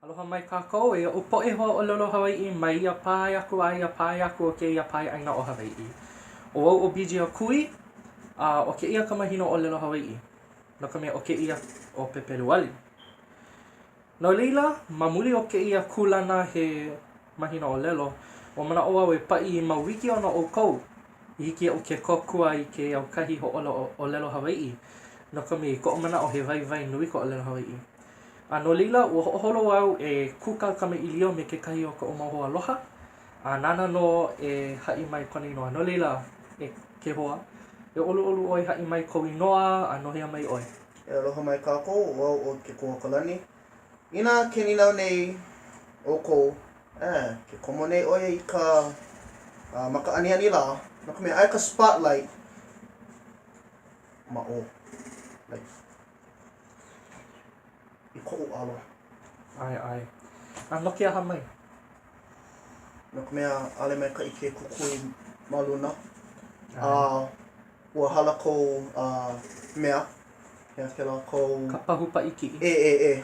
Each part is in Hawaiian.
Aloha mai kākou e o poʻe hoa ʻōlelo Hawaiʻi mai ia pae aku a ia pae aku o kēia pae ʻaina o Hawaiʻi. O wau o biji a kui a o kēia ka mahina o ʻōlelo Hawaiʻi. No ka mea o kēia o Pepeluali. No laila, ma muli o kēia kūlana he mahina o ʻōlelo, o manaʻo au e paʻi i mau wikiō no ʻoukou. I hiki o ke kokua i ke au kahi ho ʻōlelo Hawaiʻi. No ka mea ko o manaʻo he waiwai nui ko ʻōlelo Hawaiʻi. No laila, ua hoʻoholo au e Kūkā Kamaʻilio me kekahi o ka mau aloha. Nānā no e haʻi mai kona inoa. No laila, e ke hoa. E ʻoluʻolu oi haʻi mai kou inoa, a nohea mai oi. E aloha mai kākou, wau o Kekoa kalani. Ina ke ninau nei ʻoukou, ke komo nei oi i ka maka aniani la, no ka mea ai ka spotlight ma o. Like, I koʻu alo. Ai. Noke aha mai. No ka mea ale mai ka i ke kukui ma luna. Ua hala kou mea. Hea ke la kou... Ka pahu paʻi kiʻi. E.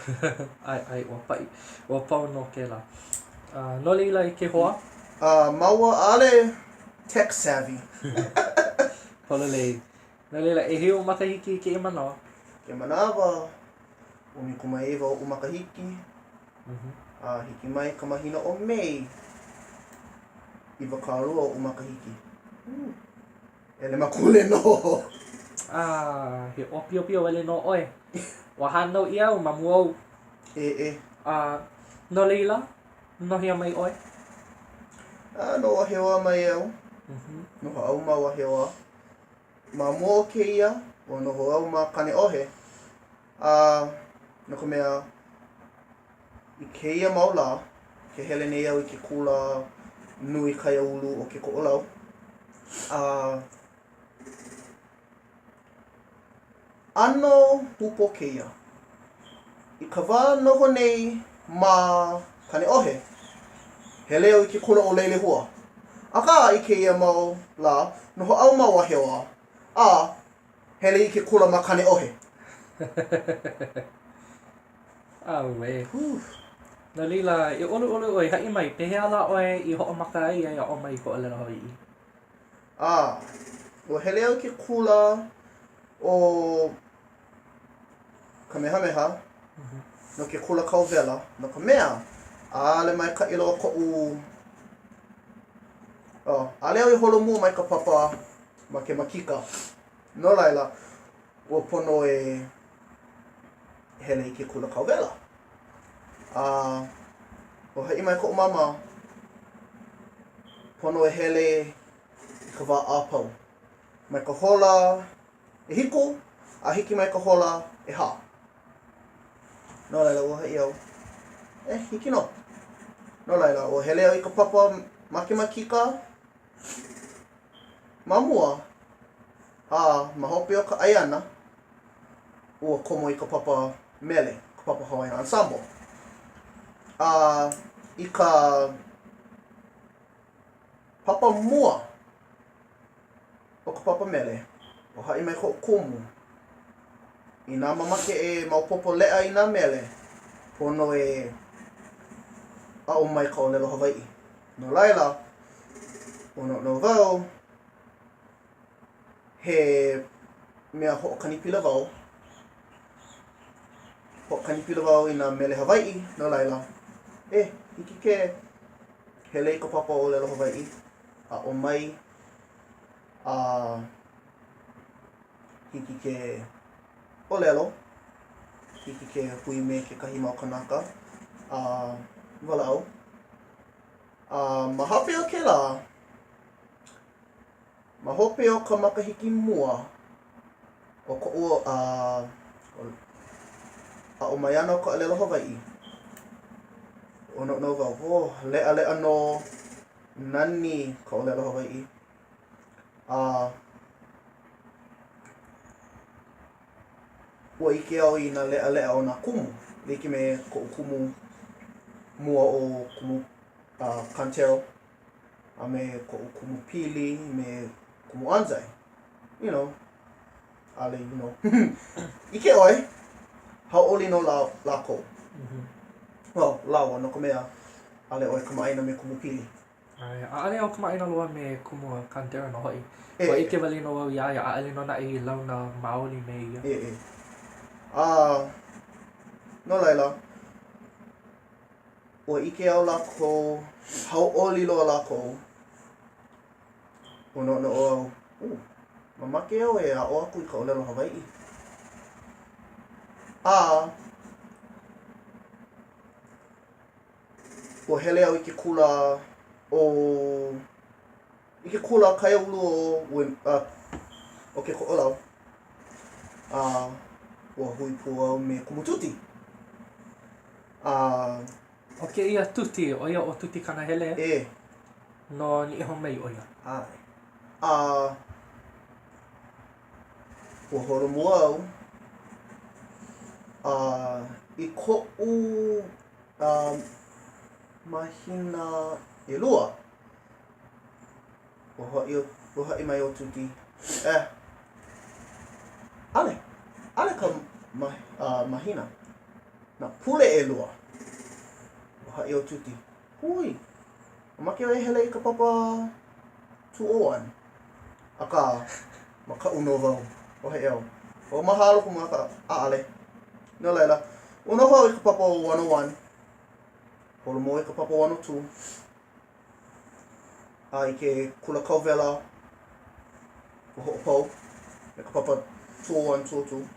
Ai, ua paʻi. Ua pau no ke la. No laila i ke hoa? Maua ale tech savvy. Pololei. No laila, e heo makahiki ke e manawa? Ke manawa. Umi kumaiwa o makahiki. Hiki mai ka mahina o Mei. I wakarua o makahiki. Ele makule no. He opio wale no oe. Wa hanau ia o mamu au. E. No laila, no hea mai oe? No wahewa mai au. No au ma wahewa. Ma mo kēia, o no ho au ma kane ohe. No ka mea, i kēia maula, ke hele nei au i ke kula nui kai ulu o ke koʻolau. Ano hupo kēia. I ka wā noho nei ma kane ohe, hele au i ke kula o leile hua. Aka i kēia mau la, no ho au ma wahewa, hele i ke kula ma kane ohe. Aue. No lila, e olu oi haʻi mai, pehea la oe i hoʻomaka ai ai a o mai ko ʻōlelo Hawaiʻi. Ua hele au ke kula o Kamehameha, no ke kula kauwela, no ka mea, ale mai ka ilo koʻu... ale au i holo mua mai ka papa makemakika. No laila, ua pono e hele i ke kula kauwela. O haʻi mai koʻu mama, pono e hele i ka wā āpau. Mai ka hola e hiko, a hiki mai ka hola e hā. No laila, ua haʻi au. Hiki no. No laila, ua hele au i ka papa makemakika. Ma mua, ma hope o ka ʻaiana, ua komo i ka papa mele, ka papa Hawaiian ensemble. I ka papa mua o ka papa mele, o haʻi mai koʻu kumu. I nā mamake e maupopo leʻa i nā mele, pono e aʻo mai ka ʻōlelo Hawaiʻi. No laila, no wau, he mea hoʻokanipila wau. Hoʻokanipila wau i nā mele Hawaiʻi, no laila. Hiki ke hele i ka papa o ʻōlelo Hawaiʻi, aʻo mai, hiki ke ʻōlelo, hiki ke hui me kekahi mau kanaka, walaʻau. Ma hape o ke la, ma hope o ka makahiki mua o koʻu aʻo mai ana o ka ʻōlelo Hawaiʻi. O no wau, leʻa no nani ka ʻōlelo Hawaiʻi. Ua ike au i nā leʻa o nā kumu. Like me koʻu kumu mua o kumu kantero. A me koʻu kumu pili, me kumu anzai. Ale, Ike oi, hauʻoli no lākou. Well, lawa, no ka mea, ale oi kamaʻaina me kumupili. ʻaʻale au kamaʻaina loa me kumua kantera no hoʻi. E, Ua ike wale no au ia ia ʻaʻale no naʻi launa maoli me ia. e. No laila, ua ike au lako, hauʻoli loa lako, ua no au, mamake au e aʻo aku I ka ʻōlelo Hawaiʻi. Ua hele au I ke kula I ke kula kai ulu o ke koʻolau. Ua hui pū au me kumututi. O ke ia tuti, o ia o tuti kanahele? E. No ni iho mai o ia. Ai. Ua horomua au. I koʻu mahina ʻelua. Ua haʻi mai o tuti. Ale ka mahina. Na pule ʻelua. Ua haʻi o tuti. Hui. Mamake o e hele I ka papa 201. Aka makaʻu no wau. O he eo. O mahalo ku maka ʻaʻale. No laila. Una hau I ka papa 101. Holo mo I ka papa 102. I ke kula kauvela. O hoʻopau. Me ka papa 201, 202.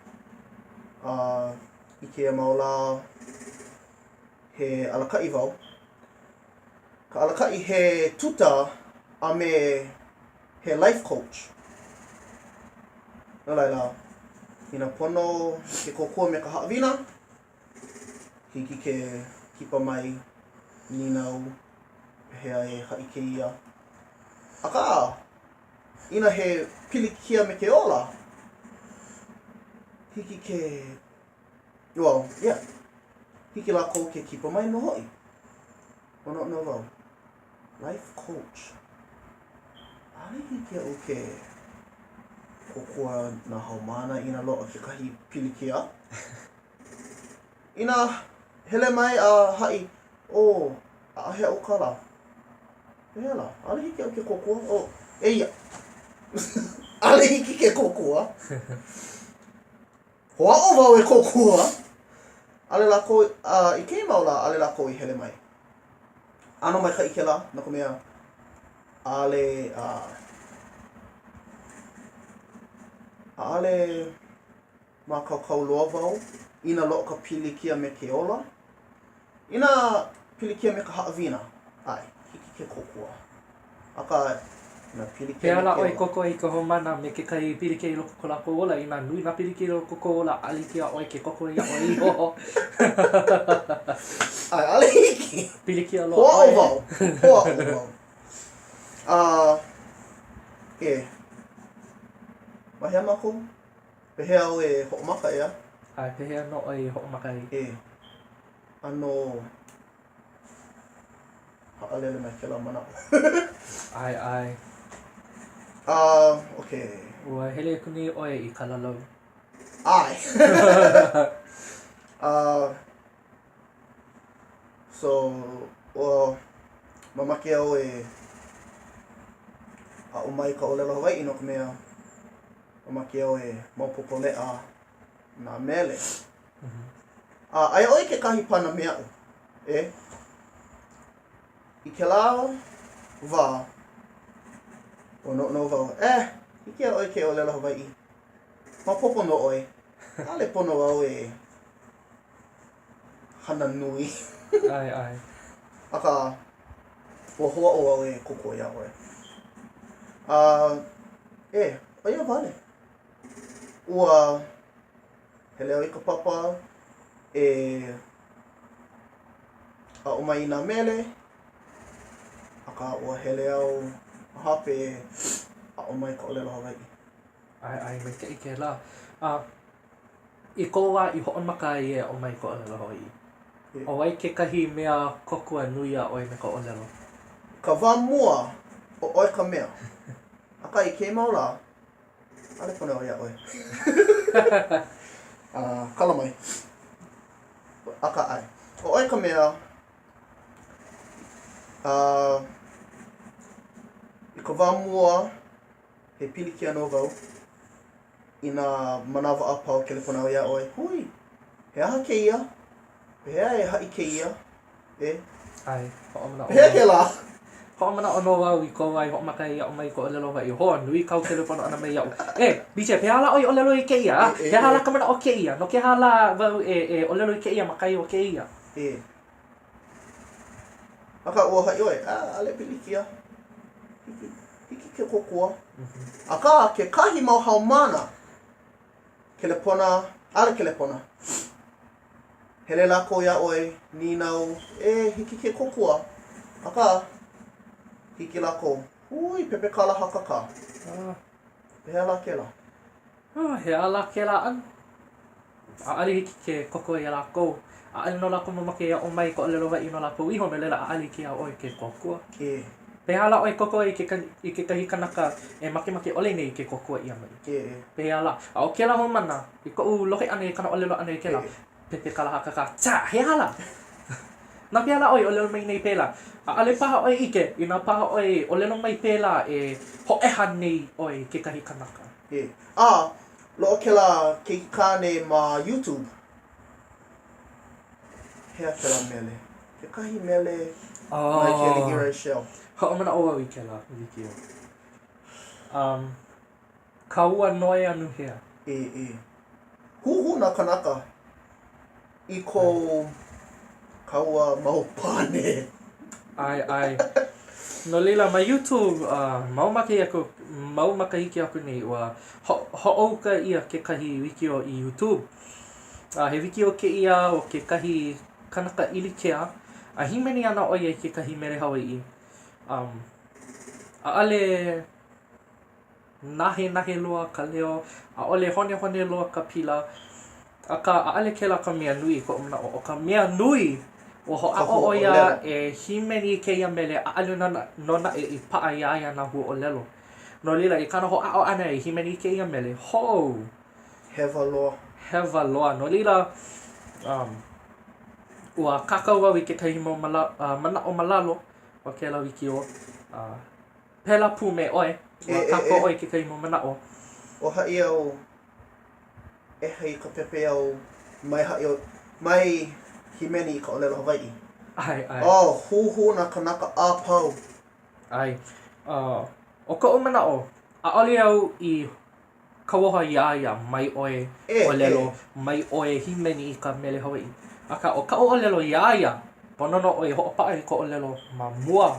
I ke maola he alakaʻi wau. Ka alakaʻi he tuta a me he life coach. No laila, ina pono ke kokua me ka haʻawina, hiki ke kipa mai ninau, Pehea e haʻi kēia. Aka, ina he pilikia me ke ola, hiki ke, well, yeah, hiki lako ke kipa mai no hoʻi. Ono no wau. Life coach. Ale hiki au ke kokua na haumana ina loa ke kahi pilikia. Ina hele mai a haʻi, ahe au kala. Hela, ale hiki au ke kokua. Eia. Ale hiki ke kokua. Hoʻo wau e kokua. Ale lako, I kei maula, ale lako I hele mai. Ano mai ka ike la, no ka mea, ale ma kākou loa wau, ina loo ka pilikia me ke ola. Ina pilikia me ka haʻawina, ai, hiki ke kokua. Aka, ina pilikia Pehea me la ke oi ola. koko I ka homana me ke kai pilikia I loko ko lako ola, ina nui na pilikia I loko ko ola, aliki a oi ke koko ia oi iho. Ai, ale hiki. Pilikia lo Hoa o wau. Mahea mako? Pehea au e hoʻomaka ea? Ai, pehea no oi hoʻomaka I. Ano haʻalele mai kela manaʻo. Ai. Okay. Ua hele kuni oi I kalalau. Ai. So, mamake au e aʻo mai ka ʻōlelo Hawaiʻi no ka mea mamake au e maupopo leʻa nā mele. Ai oi ke kahi pana meaʻu, I ke la wā, o no wau, hiki a oi ke ʻōlelo Hawaiʻi. Maupopo no oi, ale pono au e hana nui. Ai. Aka, ua hoa o au e koko ia oi. Oia vale. Ua hele au I ka papa aʻo mai I nā mele. Aka ua hele au hape aʻo mai ka ʻōlelo Hawaiʻi. Ai, me ke ike la. I ko wā I hoʻomaka ai e aʻo mai ka ʻōlelo Hawaiʻi. O ai kekahi mea kokua nui a oi me ka ʻōlelo. Ka wā mua o oi ka mea. Aka I kei maula, ale pone o ia oi. Kala mai. Aka ai. o ai ka mea I ka wā mua he piliki anō wau I nā manawa a pau kelepona o ia oi hui he aha kēia Pehea e haʻi kēia Ai, hoʻomana Pehea ke la hoʻomana o no wau I ko wai hoʻomaka I ʻo mai ko ʻŌlelo Hawaiʻi hoa nui kau kelepona ana mai iau BJ, pehea la oi ʻŌlelo I kēia pehea la ka mana o kēia no ke hala wau ʻŌlelo I kēia makai o kēia Aka ua haʻi oi, ale pilikia Hiki ke kokua Aka ke kahi mau haumana Kelepona, ale kelepona Hele lako ia oi, ninau hiki ke kokua Aka Hiki lako Hui, pepe kala hakaka Pehea la ke la Hea la ke la an ʻaʻale hiki ke koko ia lako ʻaʻale no lako mamake ia o mai ko ʻŌlelo Hawaiʻi no lako iho me lela ʻaʻale ki a oi ke kokua Pehea la oi koko I ke kahi kanaka makemake ole nei ke kokua ia mai Pehea la a o ke la ho mana I koʻu lohe ane kana ʻŌlelo ane ke la pepe kala hakaka hea la Na pehea la oi ʻŌlelo mai nei pēla ʻaʻale paha oi ike I nā paha oi ʻŌlelo mai pēla hoʻeha nei oi ke kahi kanaka Lo'o ke la keikane ma YouTube Hea ke la mele Ke kahi mele Mai ke ligira shell Hoʻomana o au I ke la wikiō Kaua noe anu hea Huhu na kanaka I ko kaua mau pane Ai No leila ma YouTube mau makahiki aku nei ua hoʻouka ia ke kahi wikiō I YouTube he wikiō kēia o ke kahi kanaka ilikea a himeni ana ʻoe ai ke kahi mele Hawaiʻi ʻaʻale nahe loa ka leo ʻaʻole hone loa ka pila aka ʻaʻale kēla ka mea nui ko manaʻo o ka mea nui o hoʻaʻo o ia himeni kēia mele ʻaʻale nona I paʻa ia nā hua ʻŌlelo No leila I kana hoʻaʻo ana I himeni kēia mele hou Heva loa No leila ua kākou au I ke kahi mau manaʻo malalo o kēla wikiō pēla pū me ʻoe ua kākou ʻoe ke kahi mau manaʻo O haʻi au I ka pepe au mai himeni I ka ʻŌlelo Hawaiʻi Ai Huhu na kanaka a pau Ai o koʻu manaʻo ʻaʻole au I kauoha iāia mai ʻoe ʻŌlelo mai ʻoe himeni I ka mele Hawaiʻi aka o kaʻu ʻŌlelo iāia pono no ʻoe hoʻopaʻa I ka ʻŌlelo ma mua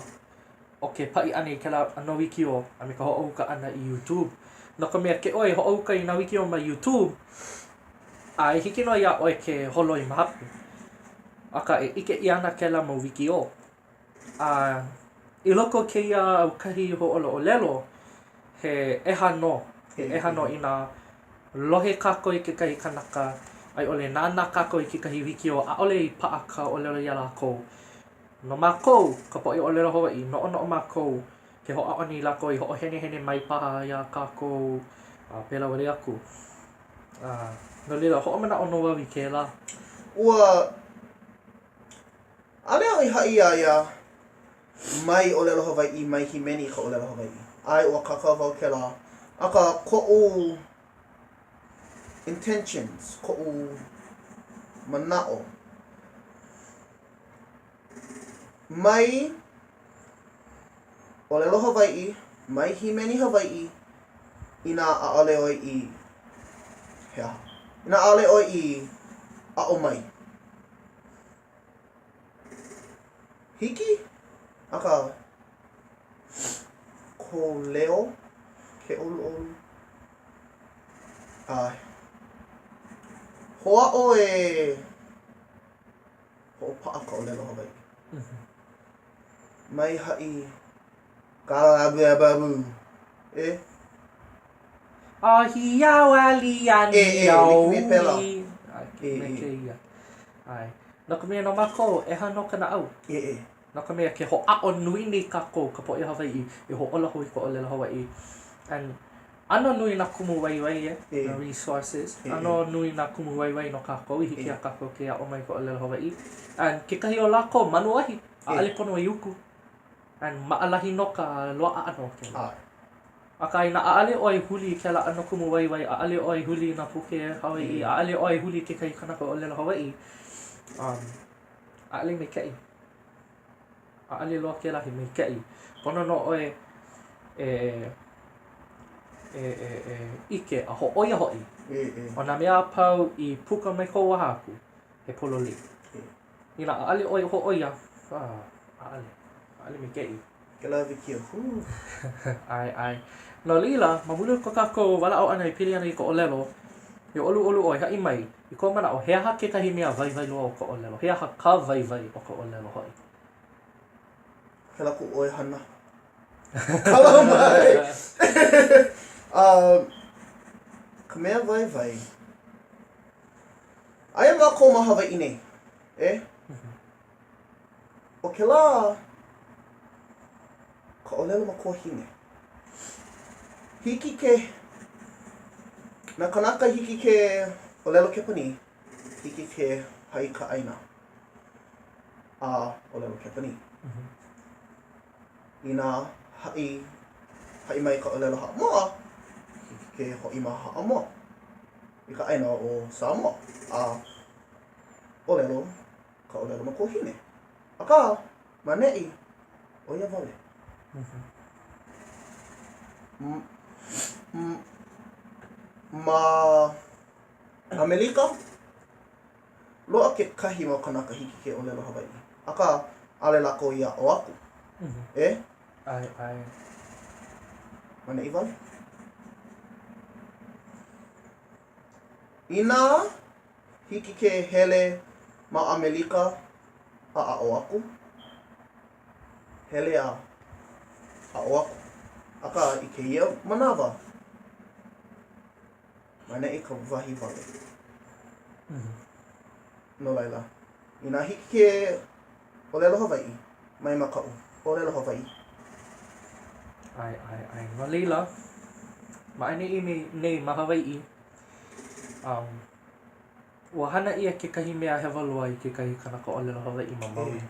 o ke paʻi ʻana I kēlā ʻano wikiō a me ka hoʻopuka ʻana I YouTube No ka mea ke ʻoe hoʻopuka I nā wikiō ma YouTube e hiki no ia ʻoe ke holo I mahape aka ʻike I ana kēlā mau wikiō I loko kēia kahi hoʻoleʻolelo he ʻeha no I nā lohe kākou I ke kahi kanaka ai ʻole nānā kākou I ke kahi wikiō ʻaʻole I paʻa ka ʻŌlelo ia lākou No mākou ka poʻe ʻŌlelo Hawaiʻi noʻonoʻo mākou ke hoʻaʻoni I lākou I hoʻohenehene mai paha ia kākou pēlā wale aku No leila hoʻomanaʻo no wau I kēlā Ua ʻaʻole au I haʻi ia ia mai ʻŌlelo Hawaiʻi mai himeni I ka ʻŌlelo Hawaiʻi Ai ua kākou wau kēlā aka koʻu intentions koʻu manaʻo mai ʻŌlelo Hawaiʻi mai himeni Hawaiʻi I nā ʻaʻole ʻoe I I nā ʻaʻole ʻoe I aʻo mai Hiki aka ko leo ke ʻoluʻolu hoʻaʻo hoʻopaʻa ka ʻŌlelo Hawaiʻi mai haʻi kālabuababu Ahiawali aniau me pēlā me kēia No ka mea no mākou ʻeha no ka naʻau No ka mea ke hoʻaʻo nui nei kākou ka poʻe Hawaiʻi I hoʻolahu I ka ʻŌlelo Hawaiʻi And Ano nui nā kumu waiwai E. the resources. E. Ano nui nā kumu waiwai no kākou, i hiki a kākou ke a o mai ko ʻŌlelo Hawaiʻi. And kekahi o lākou manuahi, ʻaʻale pono i uku. And maʻalahi no ka loaʻa ano ke. Aka i nā ʻaʻale ʻoe huli ke la ano kumu waiwai, ʻaʻale ʻoe huli nā puke Hawaiʻi, ʻaʻale ʻoe huli kekahi kanaka o ʻŌlelo Hawaiʻi. ʻAʻale maikaʻi. ʻAʻale loa ke lahi maikaʻi. Pono no ʻoe ike a hoʻoia hoʻi. O nā mea pau i puka mai kou waha aku, he pololi. I nā ʻaʻale ʻoe hoʻoia, ʻaʻale maikaʻi. Ke la wikiō. Ai. No lila, ma muli ko kākou walaʻau ʻana i pili ana i ko ʻŌlelo, i ʻoluʻolu ʻoe haʻi mai, i ko manaʻo, he aha kekahi mea waiwai loa o ko ʻŌlelo, he aha ka waiwai o ko ʻŌlelo hoʻi. Ke la ku ʻoe hana. Kala mai! Ka mea waiwai. Aia ngā kō ma Hawaiʻi nei, O ke la, ka ʻŌlelo ma kua hine. Hiki ke, na kanaka hiki ke ʻŌlelo ke pani, hiki ke hai ka ʻaina. A ʻŌlelo ke pani. I nā hai mai ka ʻŌlelo haʻamoa, hiki ke hoʻi ma haʻamoa. I ka ʻaina o Samoa. A ʻŌlelo, ka ʻŌlelo ma kua hine. Aka, maneʻi, o ia wale. Ma Amerika, loa ke kahi mau kanaka hiki ke ʻŌlelo Hawaiʻi. Aka, ale lako ia o aku. Ai. Maneʻi wale. Ina hiki ke hele ma Amerika a o aku. Hele a o aku. Aka i kēia manawa. Maneʻi ka wahi wale. No laila. Ina hiki ke ʻŌlelo Hawaiʻi, mai makaʻu. ʻŌlelo Hawaiʻi. Ai. No lila, ma'aneʻi nei ma Hawaiʻi, ua hana ʻia kekahi mea hewa loa i kekahi kanaka ʻŌlelo Hawaiʻi ma Maui.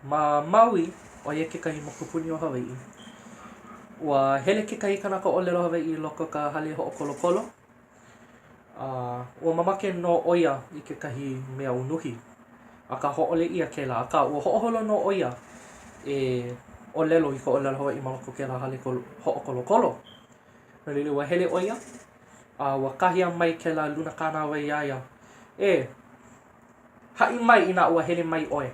Ma Maui, ʻo ia kekahi mokupuni o Hawaiʻi. Ua hele kekahi kanaka ʻŌlelo Hawaiʻi i loko ka hale hoʻokolokolo. Ua mamake no ʻoia i kekahi mea unuhi. Aka hoʻole ʻia kēlā. Aka ua hoʻoholo no ʻoia ʻŌlelo i ko ʻŌlelo Hawaiʻi ma loko kēlā hale hoʻokolokolo. No leila ua hele ʻoia. Ua kahia mai kēlā luna kānāwai iāia. Haʻi mai inā ua hele mai ʻoe.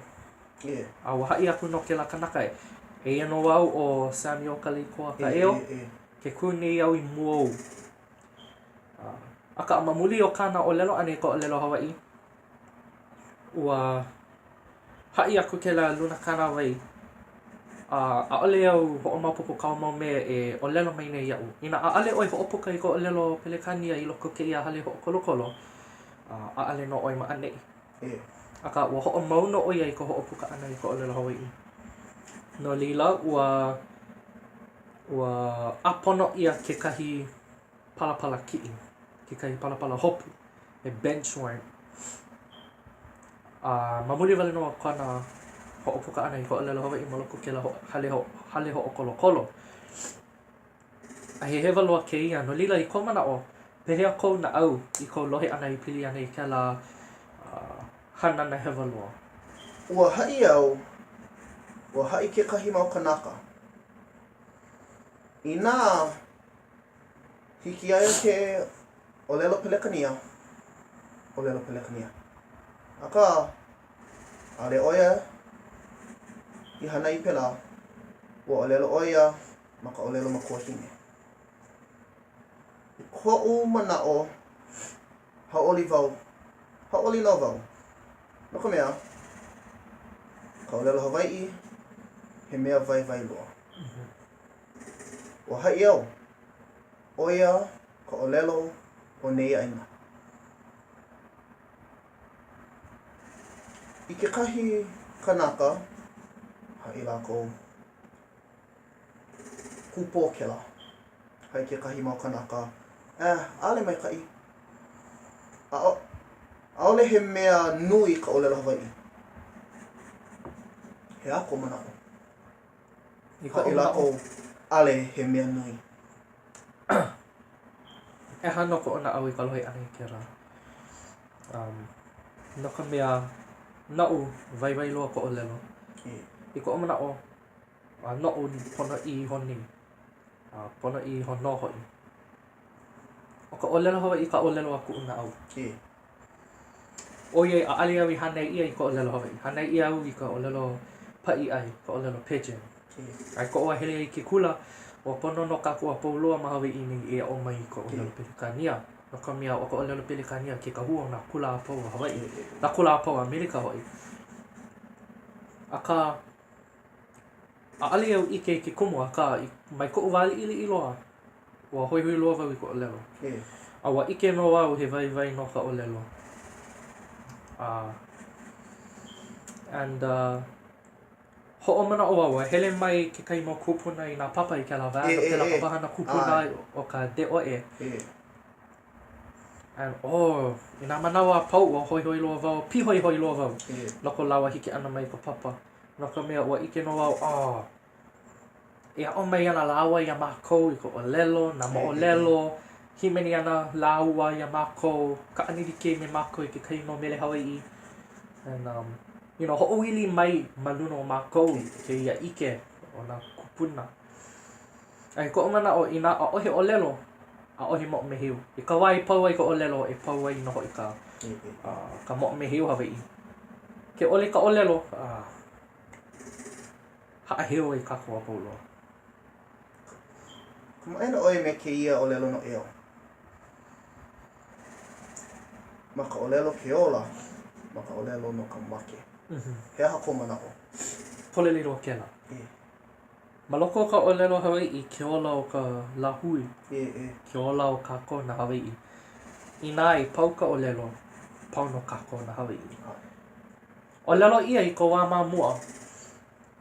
Ua haʻi aku no kēlā kanaka e. Eia no wau o Samuel Kalikoa ka eo. Ke kūnei au i muou. Aka ma muli o kāna ʻŌlelo ane ko ʻŌlelo Hawaiʻi. Ua haʻi aku kēlā luna kānāwai. ʻAʻole au hoʻomaopopo kao mau mea e ʻŌlelo mai nei iaʻu. Inā ʻaʻale ʻoe hoʻopuka i ko ʻŌlelo pelekania i loko kēia hale hoʻokolokolo, ʻaʻale no ʻoe maʻaneʻi. Aka ua hoʻomau no ʻoia i ko hoʻopuka ʻana i ko ʻŌlelo Hawaiʻi. No lila, ua ʻapono ʻia kekahi palapala kiʻi, kekahi palapala hopu, e benchwarm. Ma muli wale no kona hoʻopuka ʻana i ko ʻŌlelo Hawaiʻi ma loko kēlā hale hoʻokolokolo. A he hewa loa kēia, no lila i ko manaʻo, pehea kou na au i ko lohe ʻana i pili ana i kēlā hanana hewa loa. Ua haʻi au, ua haʻi kekahi mau kanaka. Inā hiki aia ke ʻŌlelo pelekania, ʻŌlelo pelekania. Aka, ale ʻoia i hana i pela, ua ʻŌlelo ʻoia ma ka ʻŌlelo ma kua hine. I koʻu manaʻo, hauʻoli no wau. No ka mea, ka ʻŌlelo Hawaiʻi, he mea waiwai loa. Ua haʻi au, ʻoia ka ʻŌlelo o nei ʻaina. I kekahi kanaka, haʻi lākou kupō kela. hai kekahi mau kanaka. Ale mai kai. Aole he mea nui ka ʻōlelo Hawaiʻi. He ako manaʻo. Haʻi lako ale he mea nui. E hana ko ona au I ka lohe ʻana I ke rā. No ka mea naʻu waiwai loa ko ʻōlelo. I ko o manaʻo naʻu pono I honi. Pono I hono hoʻi. O ka ʻōlelo Hawaiʻi ka ʻōlelo a kuʻu na au. Oiai ʻaʻale au I hanai ia I ka ʻōlelo Hawaiʻi. Hanai ia au I ka ʻōlelo paʻi ai, ka ʻōlelo pigeon. Ai ko o hele ai ke kula o pono no kākou a pouloa ma Hawaiʻi nei e o mai I ka ʻōlelo pelikania. No ka mea o ka ʻōlelo pelikania ke kahua o nā kula a pau a Hawaiʻi. Nā kula a pau a Amerika hoʻi. Aka ʻaʻale au ʻike I ke kumu aka mai koʻu wā liʻiliʻi loa. Ua hoihui loa wau I ka ʻōlelo. A ua ʻike no au he waiwai no ka ʻōlelo. And hoʻomanaʻo au hele mai kekahi mau kūpuna I nā papa I ke la wāno ke la kapahana kūpuna o ka deʻoe. And I nā manawa a pau ua hoihoi loa wau, pihoihoi loa wau. Loko lawa hiki ana mai ka papa. No ka mea ua ʻike no au, e aʻo mai ana lawa ia mākou I ka ʻōlelo, nā moʻolelo, himeni ana laua ia mākou, ka anilike me mākou I kekahi mau mele Hawaiʻi. And hoʻoili mai ma luna o mākou ke ia ʻike o nā kupuna. Ai koʻu manaʻo I nā ʻaʻohe ʻōlelo, ʻaʻohe moʻomehiu. I ka wā I pau ai ka ʻōlelo e pau ai no hoʻi ka moʻomehiu Hawaiʻi. Ke ʻole ka ʻōlelo, haʻaheo ai kākou a pouloa. Kamaʻaina ʻoe me kēia ʻōlelo no ʻeo. Ma ka ʻōlelo ke ola, ma ka ʻōlelo no ka make. He aha ko manaʻo? Poleli roa kēla. Ma loko o ka ʻōlelo Hawaiʻi ke ola o ka lāhui. Ke ola o kākou na Hawaiʻi. Inā I pau ka ʻōlelo, pau no kākou na Hawaiʻi. ʻōlelo ia I ka wā māmua,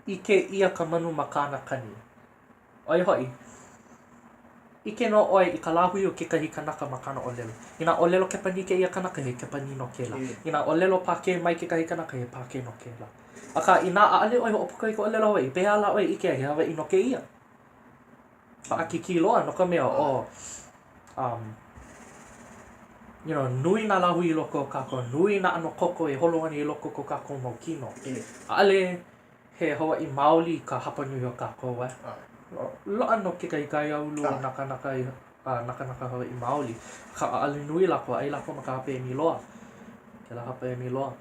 ʻike ia ka manu ma kāna kani. ʻOi hoʻi, ʻike no ʻoe I ka lāhui o kekahi kanaka ma kāna ʻōlelo. I nā ʻōlelo kepani kēia kanaka he kepani no kēla. I nā ʻōlelo pāke mai kekahi kanaka he pāke no kēla. Aka I nā ʻaʻale ʻoe hoʻopuka I ka ʻōlelo Hawaiʻi, pehea la ʻoe ʻike he Hawaiʻi no kēia. Paʻakiki loa no ka mea nui nā lāhui I loko o kākou, nui nā ʻano koko e holo ani I loko o kākou mau kino. ʻAʻale he Hawaiʻi maoli ka hapanui o kākou e. Loa no kekahi kai aulu nakanaka Hawaiʻi maoli. Ka ʻaʻale nui lako, ai lako ma ka hape e miloa. Ke la hape e miloa.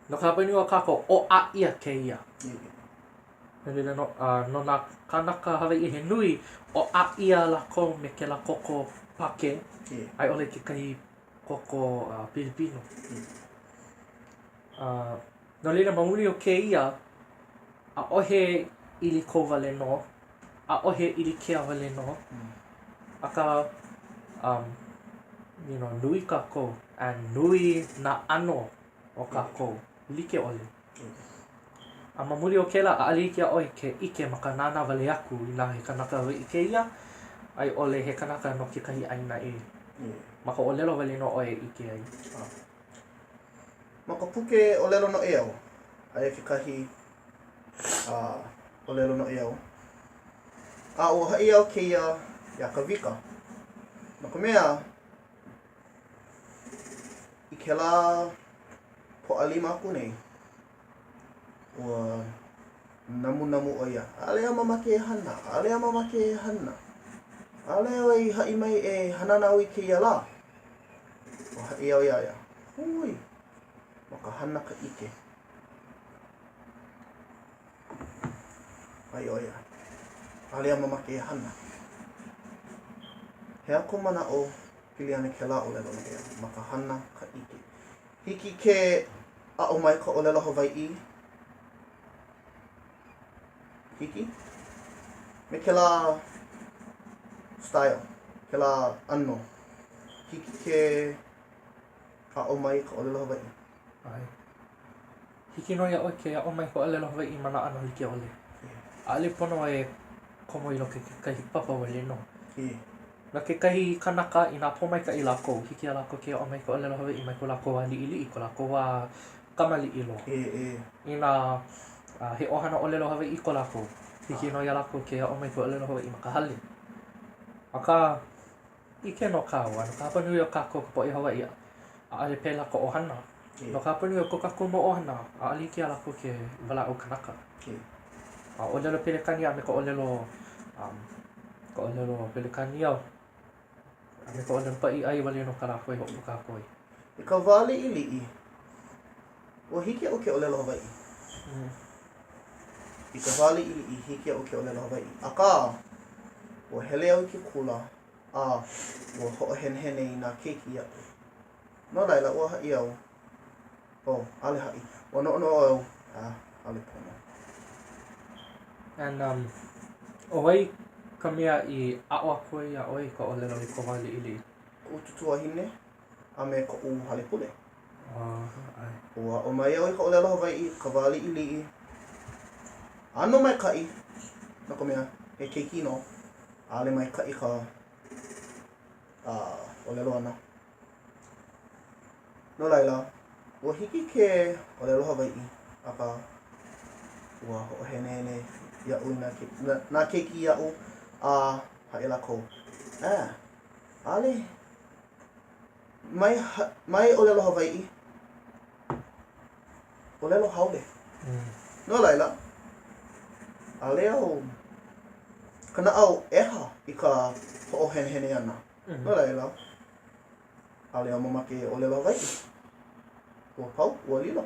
No ka hapanui o kākou, o a ia kēia. No nā kanaka Hawaiʻi he nui, o a ia lako me ke la koko pake. Ai ole kekahi koko Pilipino. No leila mauli o kēia, ʻaʻohe ʻili wale no, ʻaʻohe ʻili kea wale no. Aka, nui kākou, and nui nā ʻano o kākou, like ʻole. A mamuli o kēla, ʻaʻale ike a ʻoe ke ʻike ma ka nānā wale aku I nā he kanaka Hawaiʻi kēia, ai ʻole he kanaka no kekahi ʻaina e. Ma ka ʻōlelo wale no ʻoe ike ai. Ma ka puke ʻōlelo no ʻeo, aia kekahi ʻōlelo no ʻeo. A ua haʻi au kēia ia ka wika. No ka mea, I ke la poʻalima aku nei, ua namu o ia. Ale a mamake e hana, ale a mamake e hana. Ale au I haʻi mai e hanana au I kēia la. Ua haʻi au ia. Hui, ma ka hana ka ike. Ai o ia. Ale a mamake e hana. He ako manaʻo pili ana ke la ʻōlelo no ea, ma ka hana ka ike. Hiki ke aʻo mai ka ʻōlelo Hawaiʻi. Hiki. Me ke la style, ke la ano. Hiki ke aʻo mai ka ʻōlelo Hawaiʻi. Ai. Hiki no ia ʻoe ke aʻo mai ka ʻōlelo Hawaiʻi ma nā ʻano like ʻole. ʻAʻole pono e komo i loke kekahi papa wale no. E. Na kekahi kanaka i nā pōmaikaʻi lākou, hiki a lākou ke o mai ko ʻŌlelo Hawaiʻi mai ko lākou wā liʻiliʻi, ko lākou wā kamaʻilio. I nā he ʻohana ʻŌlelo Hawaiʻi ko lākou. Hiki no ia lākou ke o mai ko ʻŌlelo Hawaiʻi ma ka hale. Aka ike no kāua, no ka hapanui o kākou ka poʻe Hawaiʻi ʻaʻale pēlā ka ʻohana. No ka hapanui o ko kākou mo ʻohana, ʻaʻale hiki a lākou ke walaʻau kanaka. ʻŌlelo pelekania me ka ʻŌlelo pelekania me ka ʻŌlelo paʻi ai wale no ka lākou e hoʻopuka kākou. I ka wā liʻiliʻi, ua hiki o ke ʻŌlelo Hawaiʻi. I ka wā liʻiliʻi, hiki o ke ʻŌlelo Hawaiʻi. Akā, ua hele au ke kula, a ua hoʻohenehene i nā keiki atu. No laila, ua haʻi au. Ale haʻi. Ua noʻonoʻo au. Ale pono. And ʻoiai ka mea i aʻo aku ai a ʻoi ka ʻŌlelo i ka wā liʻiliʻi. Koʻu tutuahine, a me koʻu halepule. Ua o mai au i ka ʻŌlelo Hawaiʻi, ka wā liʻiliʻi. Ano maikaʻi, no ka mea, he keiki no. Ale maikaʻi ka ʻŌlelo ana. No laila, ua hiki ke ʻŌlelo Hawaiʻi, aka ua hoʻohenehene iaʻu nā keiki iaʻu a haʻi lākou. Ale, mai ʻŌlelo Hawaiʻi, ʻŌlelo haole. No laila, ale au kanaʻau ʻeha i ka hoʻohenehene ana. No laila, ale au mamake ʻŌlelo Hawaiʻi. Ua pau, ua lilo.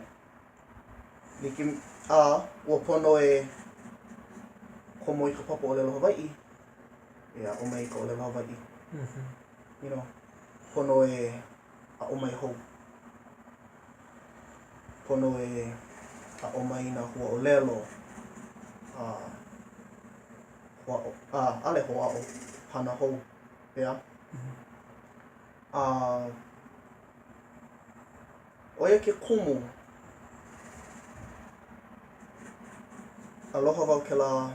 Ua pono e komo i ka papa ʻŌlelo Hawaiʻi. E aʻo mai ka ʻŌlelo Hawaiʻi. You know, pono e aʻo mai hou. Pono e aʻo mai nā hua ʻŌlelo. Ale hoʻaʻo, hana hou. Pehea. Oia ke kumu. Aloha wau kēlā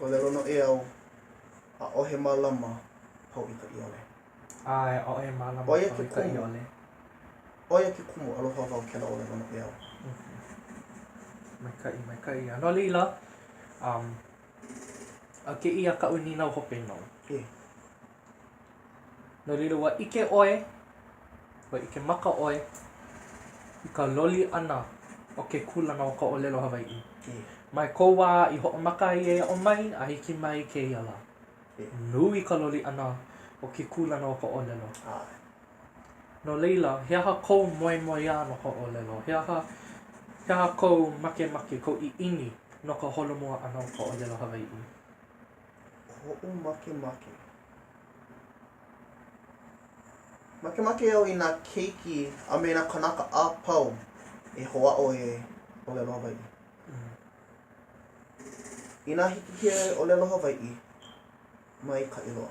ʻŌlelo no e au ʻaʻohe mālama pau i ka iole. ʻaʻohe mālama pau i ka iole. Oia ke kumu, aloha wau kēlā ʻŌlelo no e au. Maikaʻi. No leila, a kēia kaʻu ninau hope nō. No leila ua ike ʻoe, ua ike maka ʻoe i ka loli ʻana o ke kulana o ka ʻŌlelo Hawaiʻi. Mai kou wā i hoʻomaka ai e aʻo mai, a hiki mai kēia la. Nui ka loli ʻana o ke kulana o ka ʻŌlelo. No leila, he aha kou moemoe no ka ʻŌlelo. He aha kou makemake, kou ʻiʻini no ka holomua ʻana o ka ʻŌlelo Hawaiʻi. Hoʻu makemake. Makemake au i nā keiki a me nā kanaka a pau e hoʻaʻo e ʻŌlelo Hawaiʻi. I nā hiki ke ʻŌlelo Hawaiʻi mai ka iloa.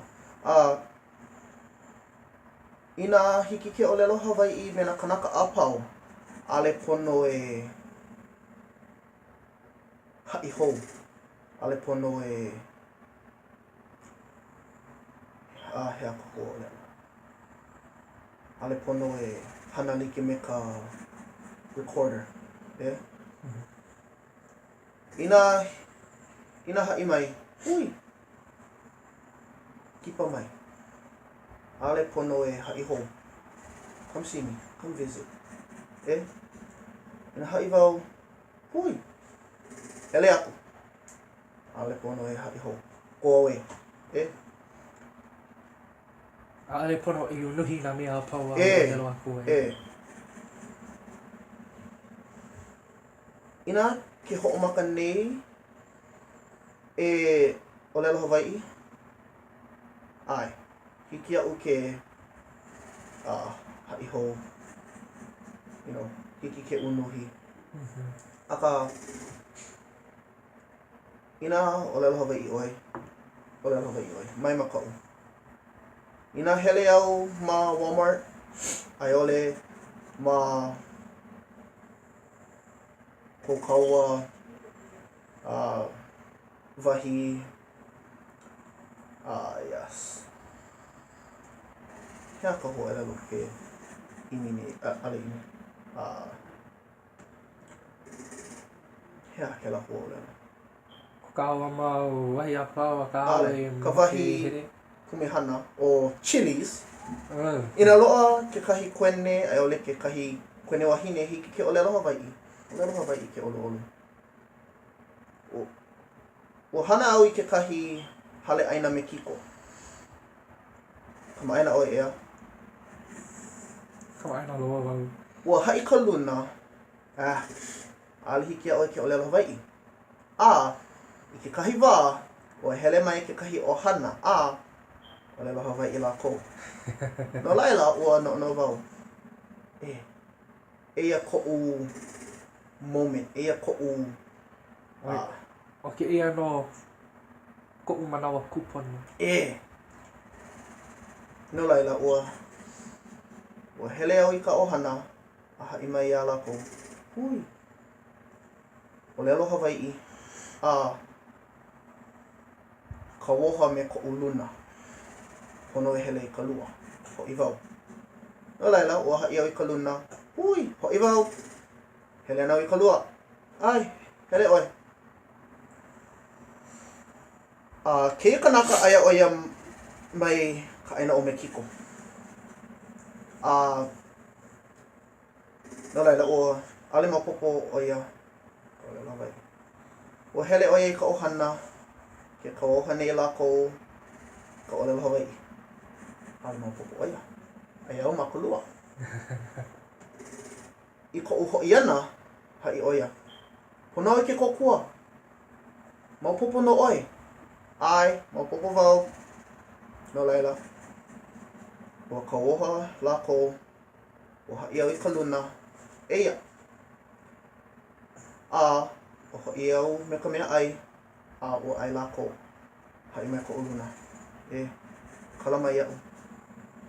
I nā hiki ke ʻŌlelo Hawaiʻi me nā kanaka a pau, ale pono e haʻi hou. Ale pono e he a kako ʻŌlelo. Ale pono e hana like me ka recorder. Ina haʻi mai, hui, kipa mai. Ale pono e haʻi hou. Come see me, come visit. Ina haʻi wau, hui, ele aku. Ale pono e haʻi hou. Go away. Ale pono i unuhi nā mea pau a ʻŌlelo aku e. Ina ke hoʻomaka nei e ʻŌlelo Hawaiʻi. Ai, hiki aʻu ke haʻi hou. You know, hiki ke unuhi. Aka, ina ʻŌlelo Hawaiʻi ʻoe. ʻŌlelo Hawaiʻi ʻoe. Mai makaʻu. Ina hele au ma Walmart, aiole ma Kūkā wahi yes. Hea ka hoʻopuka ke imini ale imi. Hea ke la hoʻopuka. Kawa mau wahi a pau a kawe Ka wahi kumehana o chilies. Ina loa ke kahi kwene ai ole ke kahi kwene wahine hiki ke ʻōlelo Hawaiʻi. ʻōlelo Hawaiʻi ke ʻoluʻolu. O hana au I ke kahi hale ʻaina me kiko. Kamaʻaina ʻoe ea. Kamaʻaina loa wau. Ua haʻi ka luna. ʻAʻole hiki ʻoe ke ʻōlelo Hawaiʻi. I ke kahi wā, ua hele mai ke kahi ʻohana. ʻōlelo Hawaiʻi lākou. No laila ua no wau. Eia koʻu moment. Eia koʻu O ke ia no koʻu manawa kupona. No laila ua hele au I ka ʻohana a haʻi mai iā lākou. Hui. ʻŌlelo Hawaiʻi ka woha me koʻu luna. Pono e hele I ka lua. Hoʻi wau. No laila ua haʻi au I ka luna. Hui. Hoʻi wau. Hele anau I ka lua. Ai. Hele ʻoe. Keia kanaka aia ʻoia mai ka ʻaina o Mekiko. No laila ua ʻaʻole maopopo ʻoia ʻōlelo Hawaiʻi. Ua hele ʻoia I ka ʻohana ke ka ʻohana I lākou ka ʻōlelo Hawaiʻi. ʻAʻole maopopo ʻoia. Ai au ma ka lua. I koʻu hoʻi ʻana haʻi ʻoia. Pono I ke kokua. Maopopo no ʻoe. Ai, maopopo wau. No laila. Ua kauoha lākou. Ua haʻi au I ka luna. Eia. Ua hoʻi au me ka mea ʻai. Ua ʻai lākou. Haʻi mai koʻu luna. Kalama iaʻu.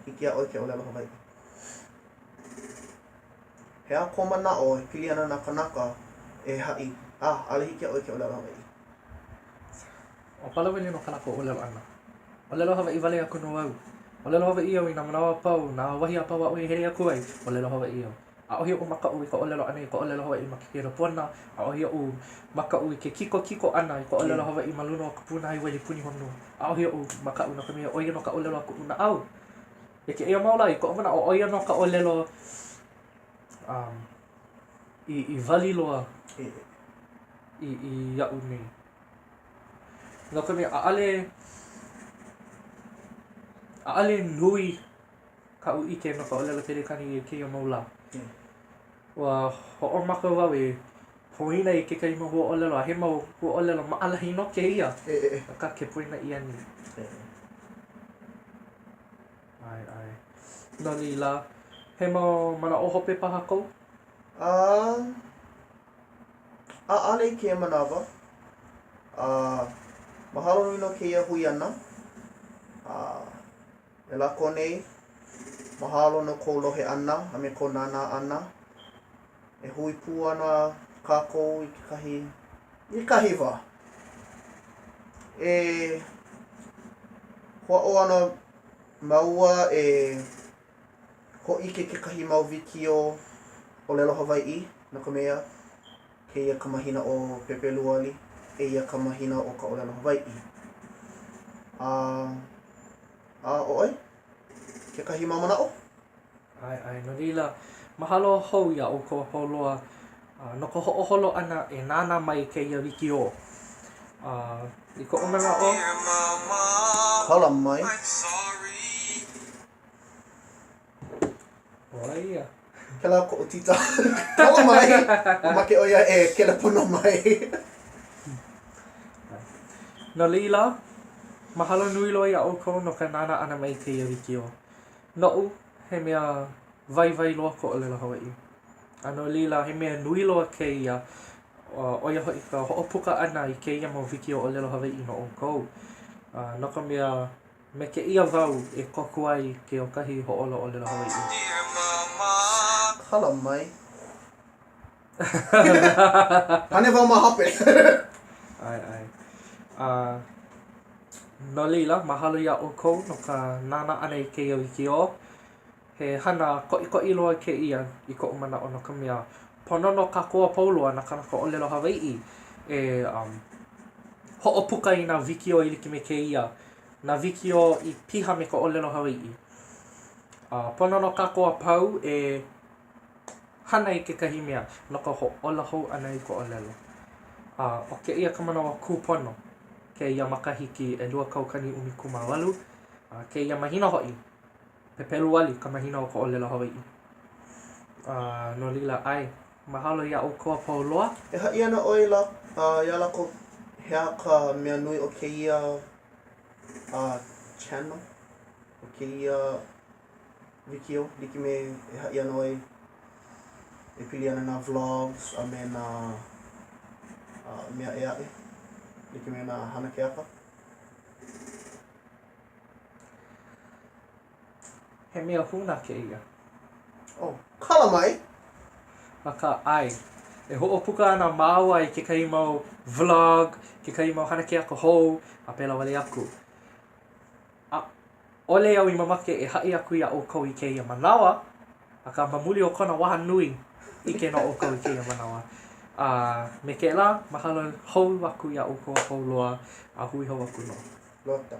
Hiki a ʻoe ke ʻōlelo Hawaiʻi. Hea ko manaʻo e pili ana nā kanaka haʻi. ʻAʻole hiki a ʻoe ke ʻōlelo Hawaiʻi. O palawele no kanaka ʻōlelo ʻana. ʻŌlelo Hawaiʻi wale aku no au. ʻŌlelo Hawaiʻi au I nā manawa pau, nā wahi a pau a ʻoe here aku ai. ʻŌlelo Hawaiʻi au. ʻAʻohe oʻu makaʻu I ka ʻōlelo ʻana I ka ʻōlelo Hawaiʻi ma ke pona. ʻAʻohe oʻu makaʻu I ke kiko ʻana I ka ʻōlelo Hawaiʻi ma luna o ka puna ai wai puni honua. ʻAʻohe oʻu makaʻu no ka mea ʻoia no ka ʻōlelo aku naʻau. E ke ʻea maola I koʻu manaʻo ʻoia no ka ʻōlelo I wali loa I iaʻu nei. No ka mea ʻaʻale nui kaʻu ʻike no ka ʻōlelo pelekani I kēia mau lā. Ua hoʻomaka wau e poina I kekahi mau huaʻōlelo a he mau huaʻōlelo maʻalahi no kēia. Ka ke poina I ani. Ai. No lila, he mau manaʻo hope paha kou? ʻAʻole I kēia manawa. Mahalo nui no kēia hui ana. E lako nei, mahalo no kou lohe ana, a me kou nānā ana. E hui pū ana kākou I kahi wā. E hoʻo ana maua e hoʻike kekahi mau wikiō ʻōlelo Hawaiʻi no ka mea kēia ka mahina o Pepeluali, eia ka mahina o ka ʻōlelo Hawaiʻi. ʻOe? Kekahi mau manaʻo? Ai, no lila, mahalo hou ia o ko holoa no ka hoʻoholo ʻana e nānā mai kēia wikiō. I koʻu manaʻo Kala mai. Oia. Kela koʻu tita. Kala mai. O make ʻoia e kele pono mai. No lila, mahalo nui loa ia ʻoukou no ka nānā ʻana mai kēia wikiō. Noʻu, he mea waiwai loa ko ʻōlelo Hawaiʻi. No lila, he mea nui loa kēia ʻoia hoʻi ka hoʻopuka ʻana I kēia mau wikiō ʻōlelo Hawaiʻi no ʻoukou. No ka mea me ke ia wau e koku ai ke o kahi hoʻolo ʻōlelo Hawaiʻi. Kala mai. Hane wau ma hape. Ai. No leila, mahalo iā ʻoukou no ka nānā ʻana i kēia wikiō. He hana koʻikoʻi loa kēia i koʻu manaʻo no ka mea pono no kākou paulua na kanaka ʻōlelo Hawaiʻi e hoʻopuka i nā wikiō i like me kēia. Nā wikiō i piha me ka ʻōlelo Hawaiʻi. Pono no kākou pau e hana i kekahi mea no ka hoʻolahu ʻana i ka ʻōlelo. O kēia ka manawa kūpono. Kēia makahiki 2.18. Kēia mahina hoʻi. Pepeluali ka mahina o ka ʻōlelo Hawaiʻi. No leila ai, mahalo iā ʻoukou apau loa. E haʻi ana ʻoe ia lako hea ka mea nui o kēia channel o kēia wikiō like me e haʻi ana ʻoe e pili ana nā vlogs a me nā mea e aʻe like me nā hana keaka. He mea huna kēia. Oh, kala mai! Aka ai. E hoʻopuka ana māua i kekahi mau vlog, kekahi mau hana keaka hou, a pela wale aku. Ole au I mamake e haʻi aku iā ʻoukou I kēia manawa, a ka mamuli o kona waha nui I ke no ʻoukou I kēia manawa. Me ke la, mahalo hou aku iā ʻoukou apau loa, a hui hou aku no. Lota.